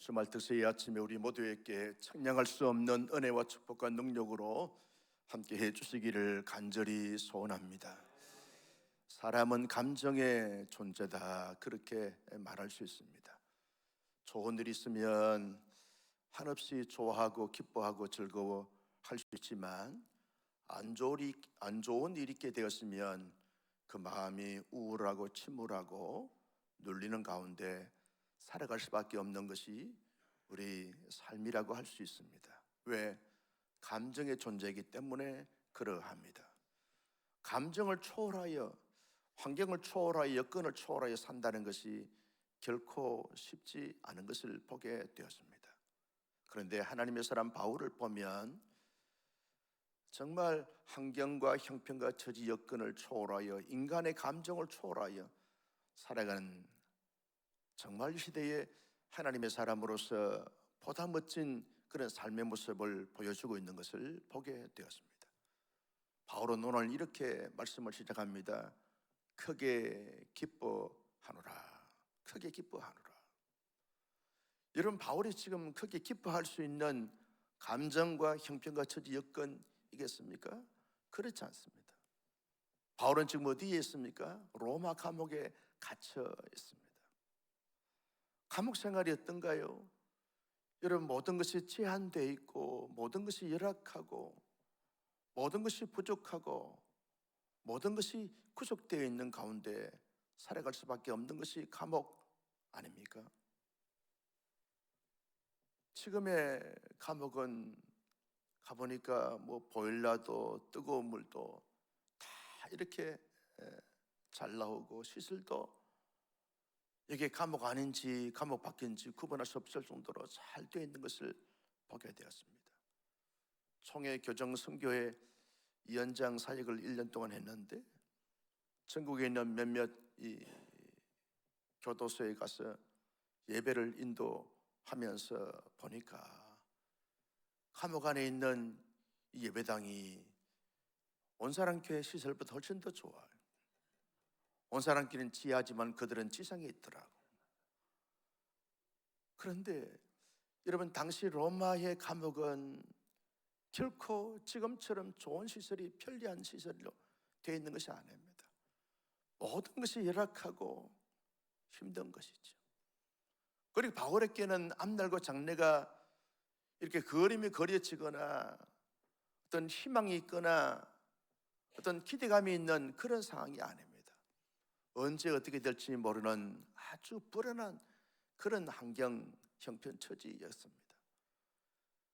주말 특세의 아침에 우리 모두에게 청량할 수 없는 은혜와 축복과 능력으로 함께 해주시기를 간절히 소원합니다. 사람은 감정의 존재다, 그렇게 말할 수 있습니다. 좋은 일 있으면 한없이 좋아하고 기뻐하고 즐거워할 수 있지만 안 좋은 일이 있게 되었으면 그 마음이 우울하고 침울하고 눌리는 가운데 살아갈 수밖에 없는 것이 우리 삶이라고 할 수 있습니다. 왜? 감정의 존재이기 때문에 그러합니다. 감정을 초월하여, 환경을 초월하여, 여건을 초월하여 산다는 것이 결코 쉽지 않은 것을 보게 되었습니다. 그런데 하나님의 사람 바울을 보면 정말 환경과 형편과 처지 여건을 초월하여 인간의 감정을 초월하여 살아가는 정말 시대에 하나님의 사람으로서 보다 멋진 그런 삶의 모습을 보여주고 있는 것을 보게 되었습니다. 바울은 오늘 이렇게 말씀을 시작합니다. 크게 기뻐하노라. 크게 기뻐하노라. 여러분, 바울이 지금 크게 기뻐할 수 있는 감정과 형편과 처지 여건이겠습니까? 그렇지 않습니다. 바울은 지금 어디에 있습니까? 로마 감옥에 갇혀 있습니다. 감옥 생활이 어떤가요? 여러분, 모든 것이 제한되어 있고 모든 것이 열악하고 모든 것이 부족하고 모든 것이 구속되어 있는 가운데 살아갈 수밖에 없는 것이 감옥 아닙니까? 지금의 감옥은 가보니까 뭐 보일러도 뜨거운 물도 다 이렇게 잘 나오고 시설도 이게 감옥 아닌지 감옥 밖인지 구분할 수 없을 정도로 잘 되어 있는 것을 보게 되었습니다. 총회 교정 선교회 위원장 사역을 1년 동안 했는데 전국에 있는 몇몇 이 교도소에 가서 예배를 인도하면서 보니까 감옥 안에 있는 이 예배당이 온사랑교회 시설보다 훨씬 더 좋아요. 온사람끼리는 지하지만 그들은 지상에 있더라고. 그런데 여러분, 당시 로마의 감옥은 결코 지금처럼 좋은 시설이 편리한 시설로 되어 있는 것이 아닙니다. 모든 것이 열악하고 힘든 것이죠. 그리고 바울에게는 앞날과 장래가 이렇게 그림이 그려지거나 어떤 희망이 있거나 어떤 기대감이 있는 그런 상황이 아닙니다. 언제 어떻게 될지 모르는 아주 불안한 그런 환경, 형편, 처지였습니다.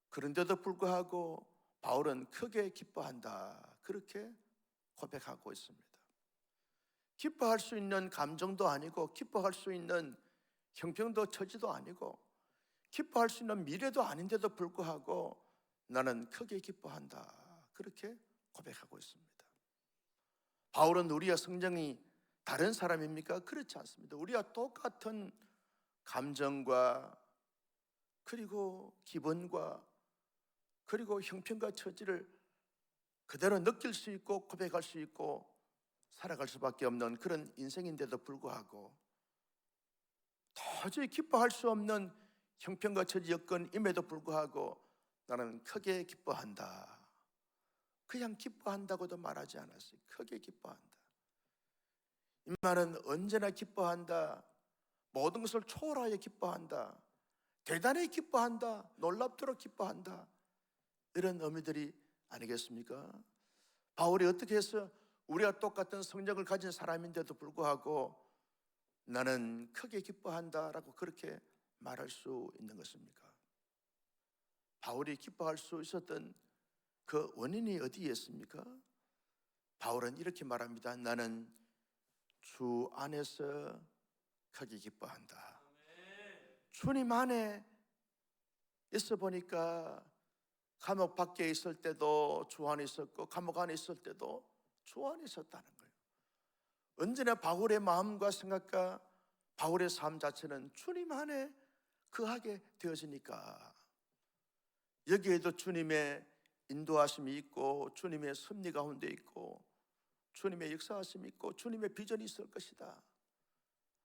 그런데도 불구하고 바울은 크게 기뻐한다, 그렇게 고백하고 있습니다. 기뻐할 수 있는 감정도 아니고 기뻐할 수 있는 형편도 처지도 아니고 기뻐할 수 있는 미래도 아닌데도 불구하고 나는 크게 기뻐한다, 그렇게 고백하고 있습니다. 바울은 우리와 성정이 다른 사람입니까? 그렇지 않습니다. 우리와 똑같은 감정과 그리고 기분과 그리고 형편과 처지를 그대로 느낄 수 있고 고백할 수 있고 살아갈 수밖에 없는 그런 인생인데도 불구하고 도저히 기뻐할 수 없는 형편과 처지 여건임에도 불구하고 나는 크게 기뻐한다. 그냥 기뻐한다고도 말하지 않았어요. 크게 기뻐한다. 이 말은 언제나 기뻐한다, 모든 것을 초월하여 기뻐한다, 대단히 기뻐한다, 놀랍도록 기뻐한다, 이런 의미들이 아니겠습니까? 바울이 어떻게 해서 우리와 똑같은 성격을 가진 사람인데도 불구하고 나는 크게 기뻐한다라고 그렇게 말할 수 있는 것입니까? 바울이 기뻐할 수 있었던 그 원인이 어디에 있습니까? 바울은 이렇게 말합니다. 나는 주 안에서 크게 기뻐한다. 주님 안에 있어 보니까 감옥 밖에 있을 때도 주 안에 있었고 감옥 안에 있을 때도 주 안에 있었다는 거예요. 언제나 바울의 마음과 생각과 바울의 삶 자체는 주님 안에 거하게 되어지니까 여기에도 주님의 인도하심이 있고 주님의 섭리 가운데 있고 주님의 역사하심이 있고 주님의 비전이 있을 것이다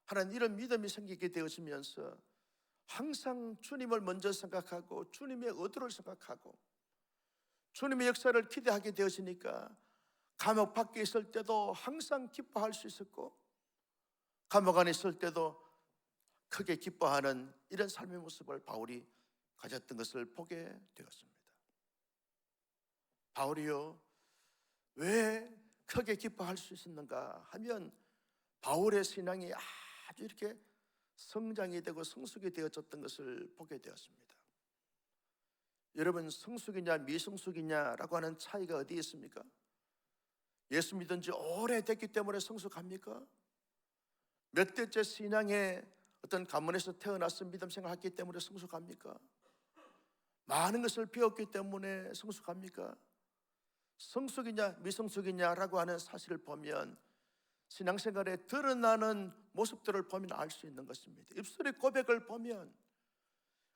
하는 이런 믿음이 생기게 되어지면서 항상 주님을 먼저 생각하고 주님의 의도를 생각하고 주님의 역사를 기대하게 되었으니까 감옥 밖에 있을 때도 항상 기뻐할 수 있었고 감옥 안에 있을 때도 크게 기뻐하는 이런 삶의 모습을 바울이 가졌던 것을 보게 되었습니다. 바울이요, 왜 크게 기뻐할 수 있었는가 하면 바울의 신앙이 아주 이렇게 성장이 되고 성숙이 되어졌던 것을 보게 되었습니다. 여러분, 성숙이냐 미성숙이냐라고 하는 차이가 어디에 있습니까? 예수 믿은 지 오래됐기 때문에 성숙합니까? 몇 대째 신앙의 어떤 가문에서 태어나서 믿음 생활했기 때문에 성숙합니까? 많은 것을 배웠기 때문에 성숙합니까? 성숙이냐 미성숙이냐라고 하는 사실을 보면 신앙생활에 드러나는 모습들을 보면 알 수 있는 것입니다. 입술의 고백을 보면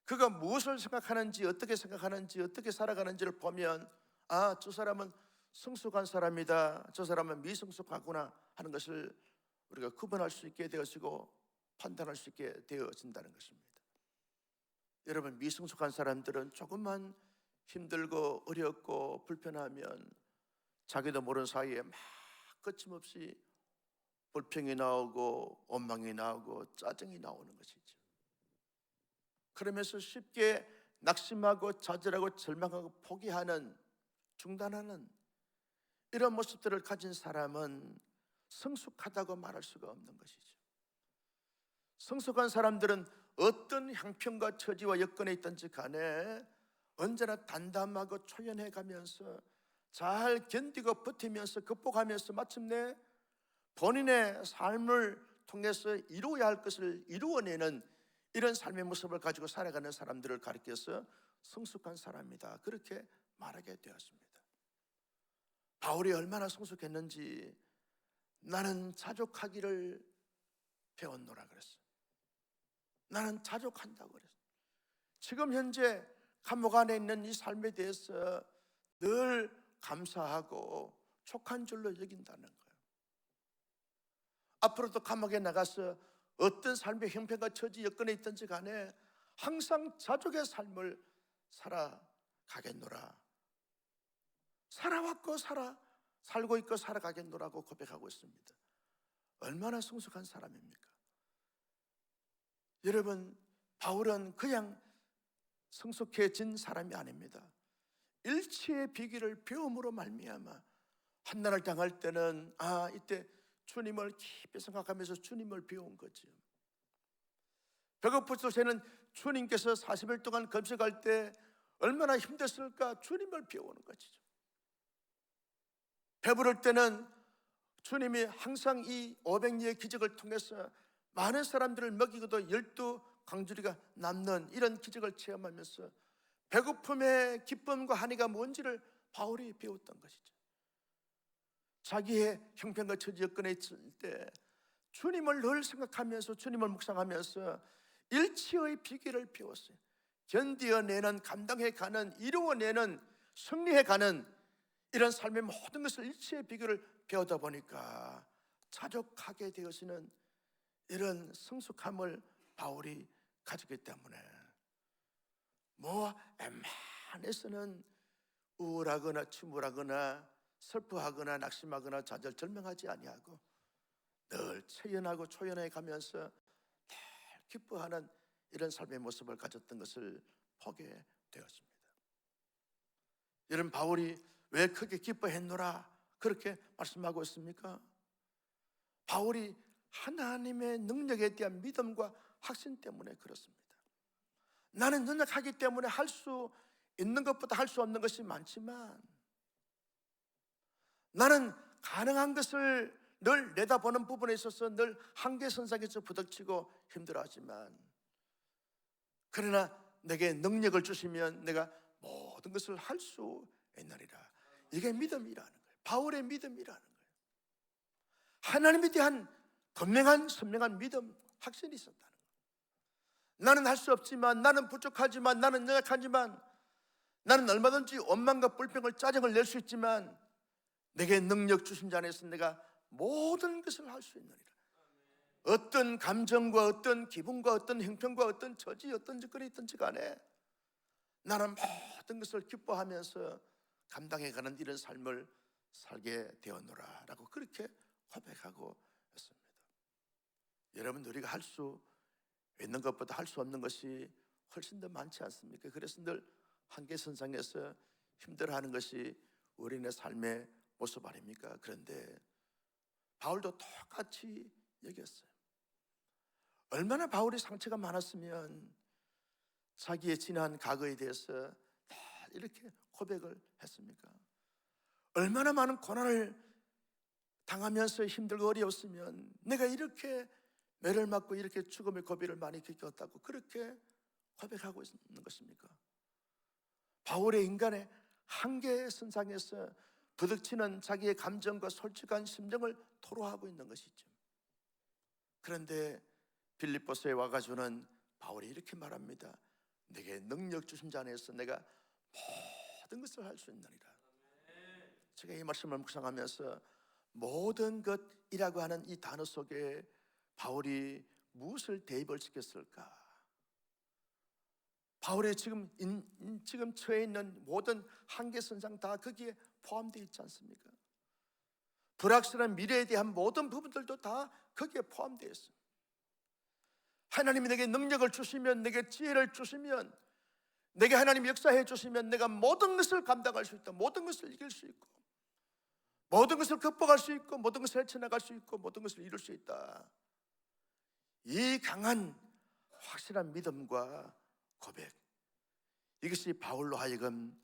그가 무엇을 생각하는지 어떻게 생각하는지 어떻게 살아가는지를 보면 아, 저 사람은 성숙한 사람이다, 저 사람은 미성숙하구나 하는 것을 우리가 구분할 수 있게 되어지고 판단할 수 있게 되어진다는 것입니다. 여러분, 미성숙한 사람들은 조금만 힘들고 어렵고 불편하면 자기도 모르는 사이에 막 거침없이 불평이 나오고 원망이 나오고 짜증이 나오는 것이죠. 그러면서 쉽게 낙심하고 좌절하고 절망하고 포기하는, 중단하는 이런 모습들을 가진 사람은 성숙하다고 말할 수가 없는 것이죠. 성숙한 사람들은 어떤 형편과 처지와 여건에 있든지 간에 언제나 담담하고 초연해 가면서 잘 견디고 버티면서 극복하면서 마침내 본인의 삶을 통해서 이루어야 할 것을 이루어내는 이런 삶의 모습을 가지고 살아가는 사람들을 가리켜서 성숙한 사람이다, 그렇게 말하게 되었습니다. 바울이 얼마나 성숙했는지 나는 자족하기를 배웠노라 그랬어요. 나는 자족한다고 그랬어요. 지금 현재 감옥 안에 있는 이 삶에 대해서 늘 감사하고 촉한 줄로 여긴다는 거예요. 앞으로도 감옥에 나가서 어떤 삶의 형편과 처지 여건에 있든지 간에 항상 자족의 삶을 살아가겠노라, 살아왔고 살고 있고 살아가겠노라고 고백하고 있습니다. 얼마나 성숙한 사람입니까? 여러분, 바울은 그냥 성숙해진 사람이 아닙니다. 일치의 비결을 배움으로 말미암아 환난을 당할 때는 이때 주님을 깊이 생각하면서 주님을 배운 거죠. 배고플 때는 주님께서 40일 동안 금식할 때 얼마나 힘들었을까 주님을 배우는 것이죠. 배부를 때는 주님이 항상 이 500리의 기적을 통해서 많은 사람들을 먹이고도 12광주리가 남는 이런 기적을 체험하면서 배고픔의 기쁨과 한의가 뭔지를 바울이 배웠던 것이죠. 자기의 형편과 처지 여건에 있을 때 주님을 늘 생각하면서 주님을 묵상하면서 일치의 비결을 배웠어요. 견디어내는, 감당해가는, 이루어내는, 승리해가는 이런 삶의 모든 것을 일치의 비결을 배우다 보니까 자족하게 되어지는 이런 성숙함을 바울이 가졌기 때문에 웬만해서는 우울하거나 침울하거나 슬퍼하거나 낙심하거나 좌절 절망하지 아니하고 늘 체연하고 초연해 가면서 늘 기뻐하는 이런 삶의 모습을 가졌던 것을 보게 되었습니다. 여러분, 바울이 왜 크게 기뻐했노라 그렇게 말씀하고 있습니까? 바울이 하나님의 능력에 대한 믿음과 확신 때문에 그렇습니다. 나는 능력하기 때문에 할 수 있는 것보다 할 수 없는 것이 많지만 나는 가능한 것을 늘 내다보는 부분에 있어서 늘 한계선상에서 부닥치고 힘들어하지만 그러나 내게 능력을 주시면 내가 모든 것을 할 수 있느니라. 이게 믿음이라는 거예요. 바울의 믿음이라는 거예요. 하나님에 대한 분명한 선명한 믿음, 확신이 있었다는 거예요. 나는 할 수 없지만, 나는 부족하지만, 나는 연약하지만, 나는 얼마든지 원망과 불평을 짜증을 낼 수 있지만 내게 능력 주신 자 안에서 내가 모든 것을 할 수 있느니라. 어떤 감정과 어떤 기분과 어떤 형편과 어떤 처지, 어떤 조건이 있든지 간에 나는 모든 것을 기뻐하면서 감당해가는 이런 삶을 살게 되었노라 라고 그렇게 고백하고 있습니다. 여러분, 우리가 할 수 있는 것보다 할 수 없는 것이 훨씬 더 많지 않습니까? 그래서 늘 한계선상에서 힘들어하는 것이 우리의 삶의 모습 아닙니까? 그런데 바울도 똑같이 얘기했어요. 얼마나 바울이 상처가 많았으면 자기의 지난 과거에 대해서 다 이렇게 고백을 했습니까? 얼마나 많은 고난을 당하면서 힘들고 어려웠으면 내가 이렇게 매를 맞고 이렇게 죽음의 고비를 많이 겪었다고 그렇게 고백하고 있는 것입니까? 바울의 인간의 한계 선상에서 부딪히는 자기의 감정과 솔직한 심정을 토로하고 있는 것이죠. 그런데 빌립보서에 와가지고는 바울이 이렇게 말합니다. 내게 능력 주신 자 안에서 내가 모든 것을 할 수 있느니라. 제가 이 말씀을 묵상하면서 모든 것이라고 하는 이 단어 속에 바울이 무엇을 대입을 시켰을까? 바울의 지금 처해 있는 모든 한계선상 다 거기에 포함되어 있지 않습니까? 불확실한 미래에 대한 모든 부분들도 다 거기에 포함되어 있습니다. 하나님이 내게 능력을 주시면, 내게 지혜를 주시면, 내게 하나님이 역사해 주시면 내가 모든 것을 감당할 수 있다. 모든 것을 이길 수 있고, 모든 것을 극복할 수 있고, 모든 것을 헤쳐나갈 수 있고, 모든 것을 이룰 수 있다. 이 강한 확실한 믿음과 고백, 이것이 바울로 하여금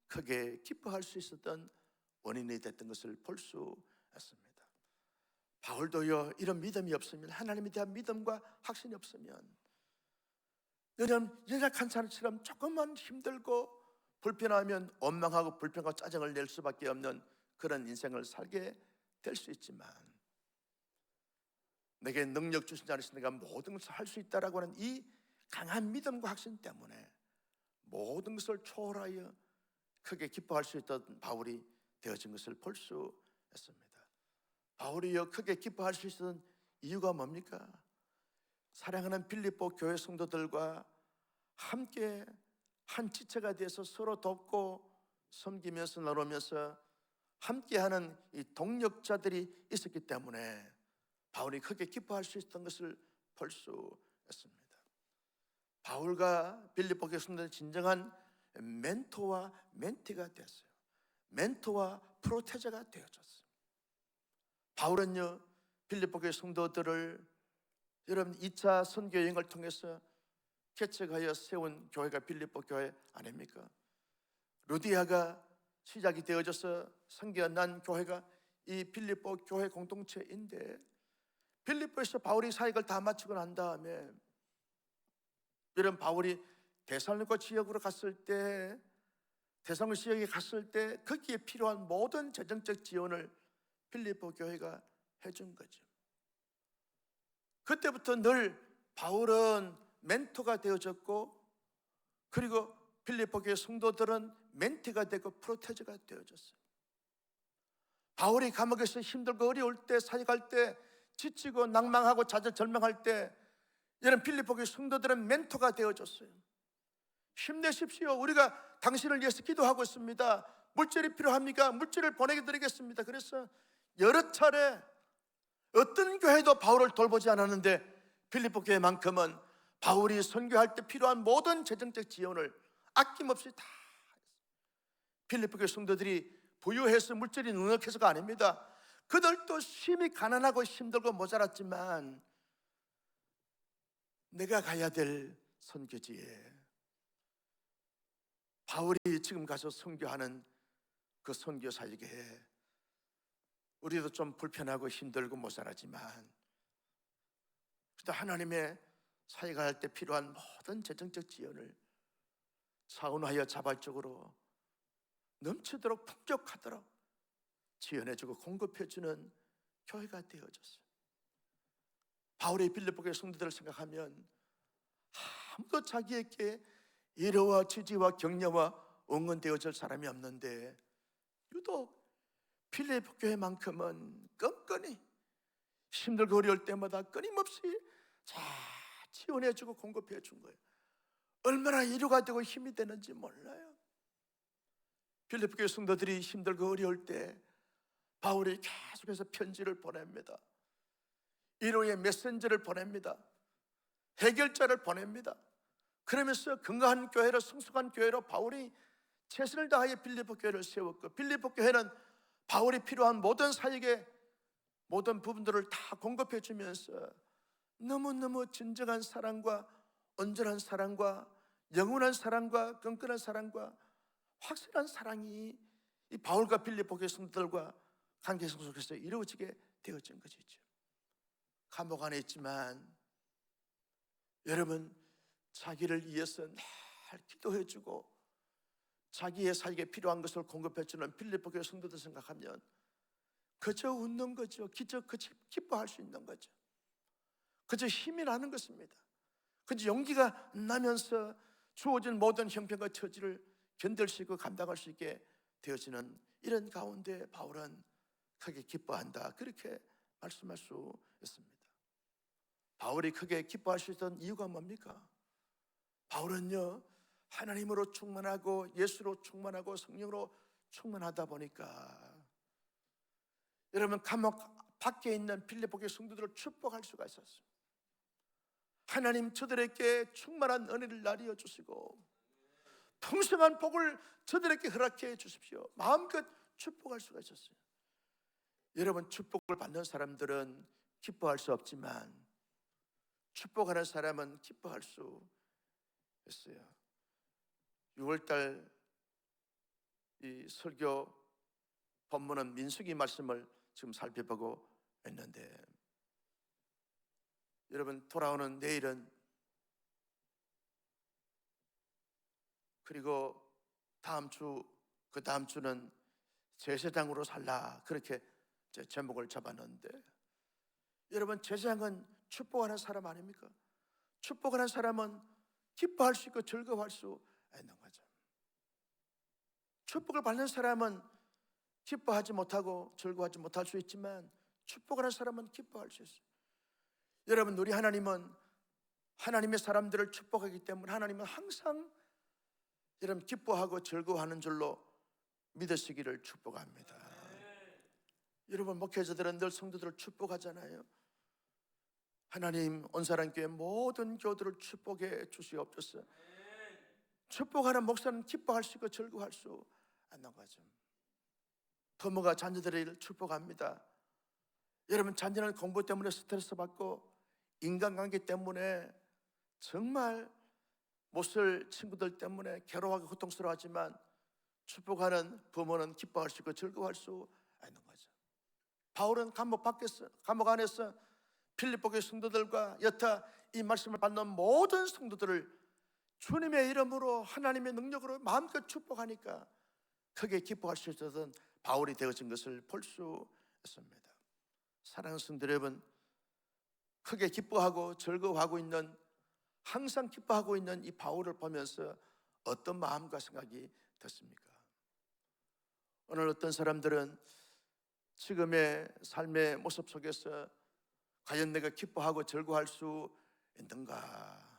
크게 기뻐할 수 있었던 원인이 됐던 것을 볼 수 있습니다. 바울도요, 이런 믿음이 없으면, 하나님에 대한 믿음과 확신이 없으면 너는 연약한 사람처럼 조금만 힘들고 불편하면 원망하고 불평과 짜증을 낼 수밖에 없는 그런 인생을 살게 될 수 있지만, 내게 능력 주신 자는 내가 모든 것을 할 수 있다라고 하는 이 강한 믿음과 확신 때문에 모든 것을 초월하여 크게 기뻐할 수 있던 바울이 되어진 것을 볼 수 있습니다. 바울이요, 크게 기뻐할 수 있었던 이유가 뭡니까? 사랑하는 빌립보 교회 성도들과 함께 한 지체가 돼서 서로 돕고 섬기면서 나누면서 함께하는 이 동력자들이 있었기 때문에 바울이 크게 기뻐할 수 있었던 것을 볼 수 있습니다. 바울과 빌립보 교회 성도들은 진정한 멘토와 멘티가 되었어요. 멘토와 프로테저가 되어졌어요. 바울은요, 빌립보 교회 성도들을 여러분 2차 선교 여행을 통해서 개척하여 세운 교회가 빌립보 교회 아닙니까? 루디아가 시작이 되어져서 선교가 난 교회가 이 빌립보 교회 공동체인데, 빌립보에서 바울이 사역을 다 마치고 난 다음에 여러분 바울이 데살로니가 지역으로 갔을 때, 데살로니가 지역에 갔을 때 거기에 필요한 모든 재정적 지원을 빌립보 교회가 해준 거죠. 그때부터 늘 바울은 멘토가 되어졌고, 그리고 빌립보 교회 성도들은 멘티가 되고 프로테저가 되어졌어요. 바울이 감옥에서 힘들고 어려울 때, 사역할 때, 지치고 낭망하고 좌절절망할 때 여러분 빌립보 교회 성도들은 멘토가 되어졌어요. 힘내십시오. 우리가 당신을 위해서 기도하고 있습니다. 물질이 필요합니까? 물질을 보내드리겠습니다. 그래서 여러 차례 어떤 교회도 바울을 돌보지 않았는데 빌립보 교회만큼은 바울이 선교할 때 필요한 모든 재정적 지원을 아낌없이 다 했어요. 빌립보 교회 성도들이 부유해서 물질이 넉넉해서가 아닙니다. 그들도 심히 가난하고 힘들고 모자랐지만 내가 가야 될 선교지에 바울이 지금 가서 선교하는 그 선교 사역에 우리도 좀 불편하고 힘들고 모자라지만 그래도 하나님의 사역할 때 필요한 모든 재정적 지원을 차원하여 자발적으로 넘치도록 풍족하도록 지원해주고 공급해주는 교회가 되어졌어요. 바울의 빌립보 교회 성도들을 생각하면 아무도 자기에게 위로와 지지와 격려와 응원되어줄 사람이 없는데 유독 빌립보 교회만큼은 끈끈이 힘들고 어려울 때마다 끊임없이 잘 지원해주고 공급해 준 거예요. 얼마나 위로가 되고 힘이 되는지 몰라요. 빌립보 교회 성도들이 힘들고 어려울 때 바울이 계속해서 편지를 보냅니다. 위로의 메신저를 보냅니다. 해결자를 보냅니다. 그러면서 건강한 교회로, 성숙한 교회로 바울이 최선을 다하여 빌립보 교회를 세웠고, 빌립보 교회는 바울이 필요한 모든 사역의 모든 부분들을 다 공급해 주면서 너무너무 진정한 사랑과 온전한 사랑과 영원한 사랑과 끈끈한 사랑과 확실한 사랑이 이 바울과 빌립보 교회 성도들과 관계 속에서 이루어지게 되어진 것이죠. 감옥 안에 있지만 여러분, 자기를 위해서 늘 기도해주고 자기의 사역에 필요한 것을 공급해주는 빌립보 교회 성도들 생각하면 그저 웃는 거죠. 그저 기뻐할 수 있는 거죠. 그저 힘이 나는 것입니다. 그저 용기가 나면서 주어진 모든 형편과 처지를 견딜 수 있고 감당할 수 있게 되어지는 이런 가운데 바울은 크게 기뻐한다, 그렇게 말씀할 수 있습니다. 바울이 크게 기뻐할 수 있던 이유가 뭡니까? 바울은요, 하나님으로 충만하고 예수로 충만하고 성령으로 충만하다 보니까 여러분, 감옥 밖에 있는 빌립보 교회 성도들을 축복할 수가 있었어요. 하나님, 저들에게 충만한 은혜를 나뉘어 주시고 풍성한 복을 저들에게 허락해 주십시오. 마음껏 축복할 수가 있었어요. 여러분, 축복을 받는 사람들은 기뻐할 수 없지만 축복하는 사람은 기뻐할 수 있어요. 6월달 이 설교 본문은 민수기 말씀을 지금 살펴보고 있는데, 여러분, 돌아오는 내일은, 그리고 다음 주, 그 다음 주는 제사장으로 살라, 그렇게 제 제목을 잡았는데, 여러분, 제사장은 축복하는 사람 아닙니까? 축복하는 사람은 기뻐할 수 있고 즐거워할 수 있는 거죠. 축복을 받는 사람은 기뻐하지 못하고 즐거워하지 못할 수 있지만 축복하는 사람은 기뻐할 수 있어요. 여러분, 우리 하나님은 하나님의 사람들을 축복하기 때문에 하나님은 항상 여러분 기뻐하고 즐거워하는 줄로 믿으시기를 축복합니다. 여러분, 목회자들은 늘 성도들을 축복하잖아요. 하나님, 온사랑교회 모든 교들을 축복해 주시옵소서. 축복하는 목사는 기뻐할 수 있고 즐거워할 수 있는 거죠. 부모가 자녀들을 축복합니다. 여러분, 자녀는 공부 때문에 스트레스 받고 인간관계 때문에 정말 못쓸 친구들 때문에 괴로워하고 고통스러워하지만 축복하는 부모는 기뻐할 수 있고 즐거워할 수 있는 거죠. 바울은 감옥 안에서 빌립보 교회 성도들과 여타 이 말씀을 받는 모든 성도들을 주님의 이름으로 하나님의 능력으로 마음껏 축복하니까 크게 기뻐할 수 있었던 바울이 되어진 것을 볼 수 있습니다. 사랑하는 성도 여러분, 크게 기뻐하고 즐거워하고 있는, 항상 기뻐하고 있는 이 바울을 보면서 어떤 마음과 생각이 드십니까? 오늘 어떤 사람들은 지금의 삶의 모습 속에서 과연 내가 기뻐하고 즐거워할 수 있는가?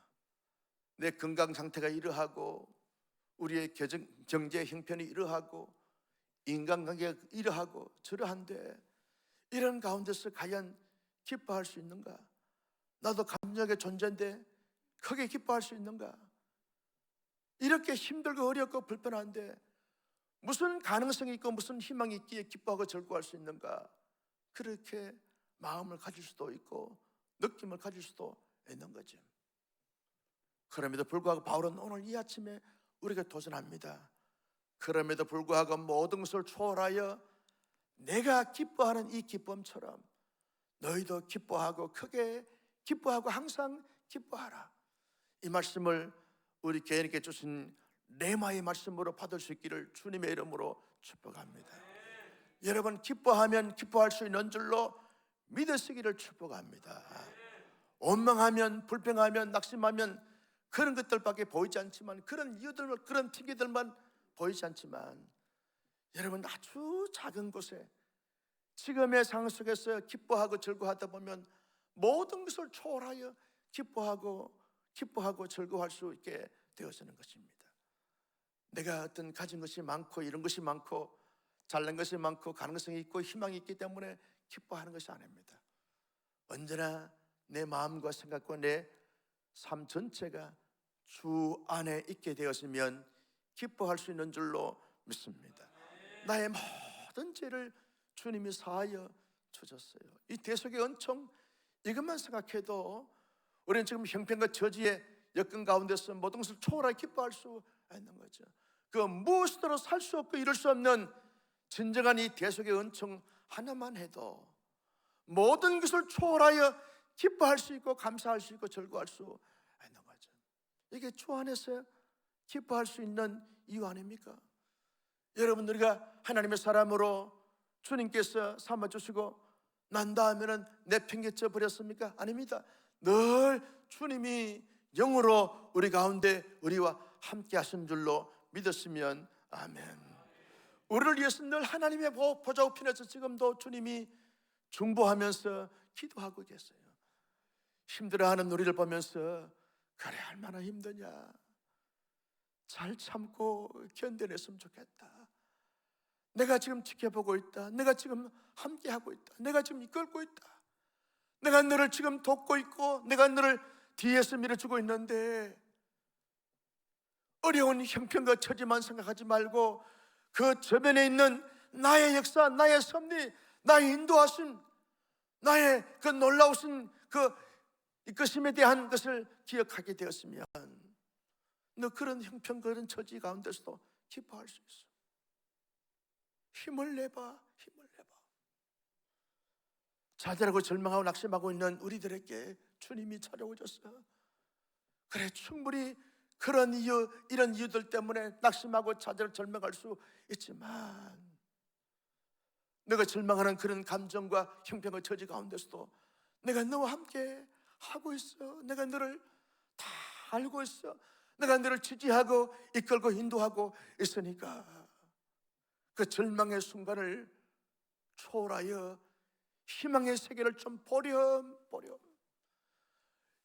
내 건강 상태가 이러하고 우리의 경제 형편이 이러하고 인간관계가 이러하고 저러한데 이런 가운데서 과연 기뻐할 수 있는가? 나도 감정의 존재인데 크게 기뻐할 수 있는가? 이렇게 힘들고 어렵고 불편한데 무슨 가능성이 있고 무슨 희망이 있기에 기뻐하고 즐거워할 수 있는가? 그렇게 마음을 가질 수도 있고 느낌을 가질 수도 있는 거죠. 그럼에도 불구하고 바울은 오늘 이 아침에 우리가 도전합니다. 그럼에도 불구하고 모든 것을 초월하여 내가 기뻐하는 이 기쁨처럼 너희도 기뻐하고 크게 기뻐하고 항상 기뻐하라. 이 말씀을 우리 개인에게 주신 레마의 말씀으로 받을 수 있기를 주님의 이름으로 축복합니다. 여러분, 기뻐하면 기뻐할 수 있는 줄로 믿으시기를 축복합니다. 원망하면, 불평하면, 낙심하면 그런 것들밖에 보이지 않지만, 그런 이유들, 그런 핑계들만 보이지 않지만, 여러분, 아주 작은 곳에 지금의 상황 속에서 기뻐하고 즐거워하다 보면 모든 것을 초월하여 기뻐하고 즐거워할 수 있게 되어지는 것입니다. 내가 어떤 가진 것이 많고 이런 것이 많고 잘난 것이 많고 가능성이 있고 희망이 있기 때문에 기뻐하는 것이 아닙니다. 언제나 내 마음과 생각과 내 삶 전체가 주 안에 있게 되었으면 기뻐할 수 있는 줄로 믿습니다. 나의 모든 죄를 주님이 사하여 주셨어요. 이 대속의 은총, 이것만 생각해도 우리는 지금 형편과 저지의 여건 가운데서 모든 것을 초월하게 기뻐할 수 있는 거죠. 그 무엇으로 살 수 없고 이룰 수 없는 진정한 이 대속의 은총 하나만 해도 모든 것을 초월하여 기뻐할 수 있고 감사할 수 있고 즐거워할 수 있는 거죠. 이게 주 안에서 기뻐할 수 있는 이유 아닙니까? 여러분, 우리가 하나님의 사람으로 주님께서 삼아주시고 난 다음에는 내팽개쳐 버렸습니까? 아닙니다. 늘 주님이 영으로 우리 가운데 우리와 함께 하신 줄로 믿었으면 아멘. 우리를 위해서 늘 하나님의 보좌 우편에서 지금도 주님이 중보하면서 기도하고 계세요. 힘들어하는 우리를 보면서 그래, 얼마나 힘드냐, 잘 참고 견뎌냈으면 좋겠다, 내가 지금 지켜보고 있다, 내가 지금 함께하고 있다, 내가 지금 이끌고 있다, 내가 너를 지금 돕고 있고 내가 너를 뒤에서 밀어주고 있는데 어려운 형편과 처지만 생각하지 말고 그 저변에 있는 나의 역사, 나의 섭리, 나의 인도하심, 나의 그 놀라우신 그 이끄심에 대한 것을 기억하게 되었으면 너 그런 형편, 그런 처지 가운데서도 기뻐할 수 있어. 힘을 내봐. 좌절하고 절망하고 낙심하고 있는 우리들에게 주님이 찾아오셨어. 그래, 충분히 그런 이유, 이런 이유들 때문에 낙심하고 좌절 절망할 수 있지만 내가 절망하는 그런 감정과 형편과 처지 가운데서도 내가 너와 함께 하고 있어. 내가 너를 다 알고 있어. 내가 너를 지지하고 이끌고 인도하고 있으니까 그 절망의 순간을 초월하여 희망의 세계를 좀 보렴.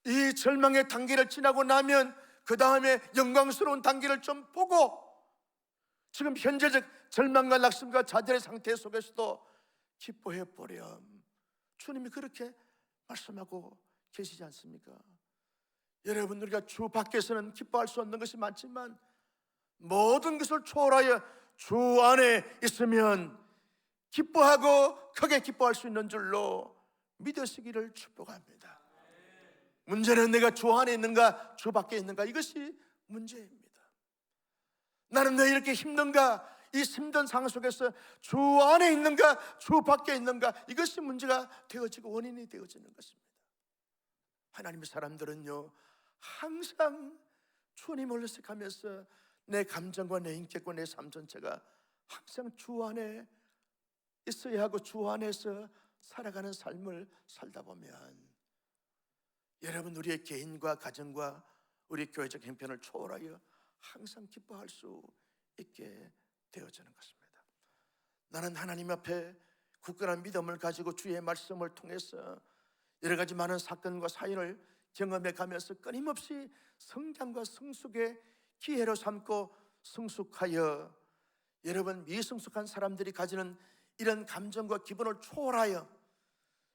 이 절망의 단계를 지나고 나면 그 다음에 영광스러운 단계를 좀 보고 지금 현재적 절망과 낙심과 좌절의 상태 속에서도 기뻐해 보렴. 주님이 그렇게 말씀하고 계시지 않습니까? 여러분, 우리가 주 밖에서는 기뻐할 수 없는 것이 많지만 모든 것을 초월하여 주 안에 있으면 기뻐하고 크게 기뻐할 수 있는 줄로 믿으시기를 축복합니다. 문제는 내가 주 안에 있는가 주 밖에 있는가, 이것이 문제입니다. 나는 왜 이렇게 힘든가? 이 힘든 상황 속에서 주 안에 있는가 주 밖에 있는가, 이것이 문제가 되어지고 원인이 되어지는 것입니다. 하나님의 사람들은요, 항상 주님을 의식하면서 내 감정과 내 인격과 내 삶 전체가 항상 주 안에 있어야 하고 주 안에서 살아가는 삶을 살다 보면 여러분, 우리의 개인과 가정과 우리 교회적 형편을 초월하여 항상 기뻐할 수 있게 되어지는 것입니다. 나는 하나님 앞에 굳건한 믿음을 가지고 주의 말씀을 통해서 여러 가지 많은 사건과 사연을 경험해 가면서 끊임없이 성장과 성숙의 기회로 삼고 성숙하여 여러분, 미성숙한 사람들이 가지는 이런 감정과 기분을 초월하여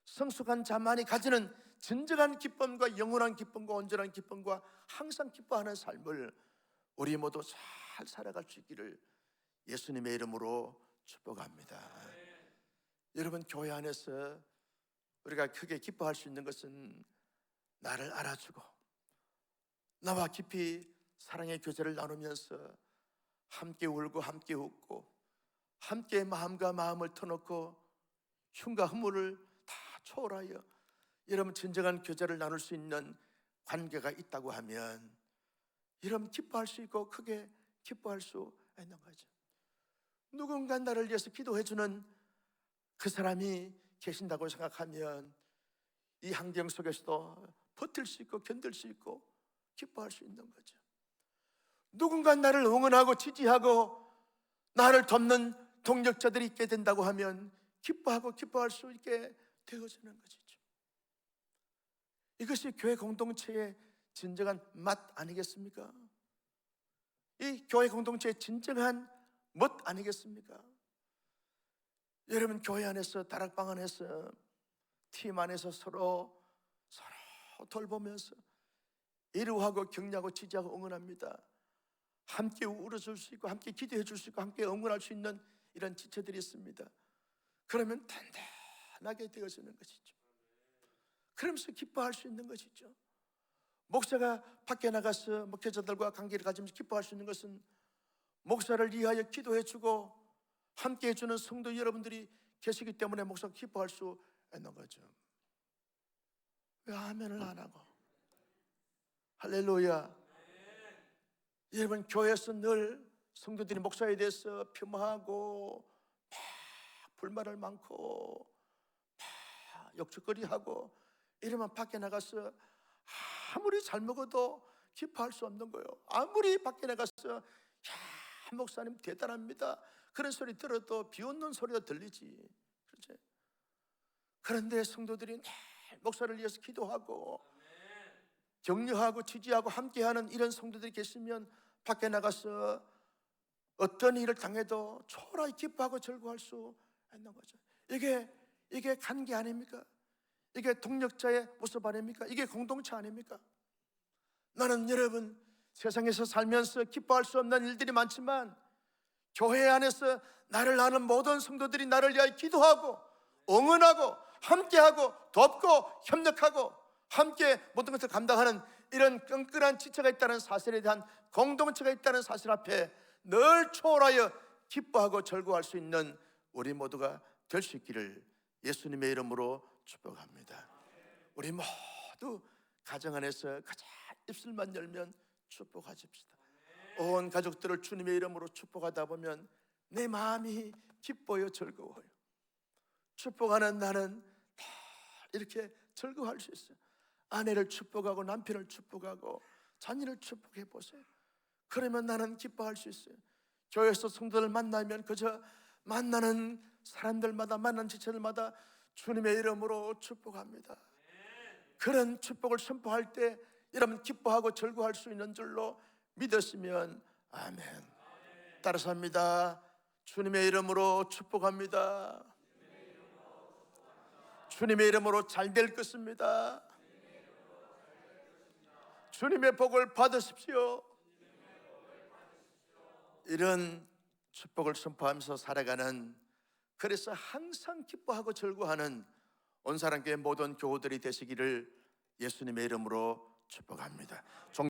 성숙한 자만이 가지는 진정한 기쁨과 영원한 기쁨과 온전한 기쁨과 항상 기뻐하는 삶을 우리 모두 잘 살아갈 수 있기를 예수님의 이름으로 축복합니다. 여러분, 교회 안에서 우리가 크게 기뻐할 수 있는 것은 나를 알아주고 나와 깊이 사랑의 교제를 나누면서 함께 울고 함께 웃고 함께 마음과 마음을 터놓고 흉과 흐물을 다 초월하여 여러분 진정한 교제를 나눌 수 있는 관계가 있다고 하면 여러분 기뻐할 수 있고 크게 기뻐할 수 있는 거죠. 누군가 나를 위해서 기도해주는 그 사람이 계신다고 생각하면 이 환경 속에서도 버틸 수 있고 견딜 수 있고 기뻐할 수 있는 거죠. 누군가 나를 응원하고 지지하고 나를 돕는 동력자들이 있게 된다고 하면 기뻐하고 기뻐할 수 있게 되어지는 것이죠. 이것이 교회 공동체의 진정한 맛 아니겠습니까? 이 교회 공동체의 진정한 멋 아니겠습니까? 여러분, 교회 안에서, 다락방 안에서, 팀 안에서 서로 돌보면서 위로하고 격려하고 지지하고 응원합니다. 함께 울어줄 수 있고 함께 기도해 줄 수 있고 함께 응원할 수 있는 이런 지체들이 있습니다. 그러면 단단하게 되어지는 것이죠. 그러면서 기뻐할 수 있는 것이죠. 목사가 밖에 나가서 목회자들과 관계를 가지면서 기뻐할 수 있는 것은 목사를 위하여 기도해 주고 함께 해주는 성도 여러분들이 계시기 때문에 목사가 기뻐할 수 있는 거죠. 왜 아멘을 안 하고? 할렐루야. 여러분, 교회에서 늘 성도들이 목사에 대해서 폄하하고 막 불만을 많고 막 욕설거리하고 이러면 밖에 나가서 아무리 잘 먹어도 기뻐할 수 없는 거예요. 아무리 밖에 나가서 야, 목사님 대단합니다, 그런 소리 들어도 비웃는 소리가 들리지. 그렇지? 그런데 성도들이 늘 목사를 위해서 기도하고 격려하고 지지하고 함께하는 이런 성도들이 계시면 밖에 나가서 어떤 일을 당해도 초라히 기뻐하고 즐거워할 수 있는 거죠. 이게 관계 아닙니까? 이게 동력자의 모습 아닙니까? 이게 공동체 아닙니까? 나는 여러분, 세상에서 살면서 기뻐할 수 없는 일들이 많지만 교회 안에서 나를 아는 모든 성도들이 나를 위하여 기도하고 응원하고 함께하고 돕고 협력하고 함께 모든 것을 감당하는 이런 끈끈한 지체가 있다는 사실에 대한 공동체가 있다는 사실 앞에 늘 초월하여 기뻐하고 즐거워할 수 있는 우리 모두가 될 수 있기를 예수님의 이름으로 축복합니다. 우리 모두 가정 안에서 가장 입술만 열면 축복하십시다. 온 가족들을 주님의 이름으로 축복하다 보면 내 마음이 기뻐요, 즐거워요. 축복하는 나는 다 이렇게 즐거워할 수 있어요. 아내를 축복하고 남편을 축복하고 자녀를 축복해 보세요. 그러면 나는 기뻐할 수 있어요. 교회에서 성도들 만나면 그저 만나는 사람들마다, 만나는 지체들마다 주님의 이름으로 축복합니다. 그런 축복을 선포할 때 여러분 기뻐하고 즐거워할 수 있는 줄로 믿으시면 아멘. 따라서 합니다. 주님의 이름으로 축복합니다. 주님의 이름으로 잘 될 것입니다. 주님의 복을 받으십시오. 이런 축복을 선포하면서 살아가는, 그래서 항상 기뻐하고 즐거워하는 온사랑교회 모든 교우들이 되시기를 예수님의 이름으로 축복합니다.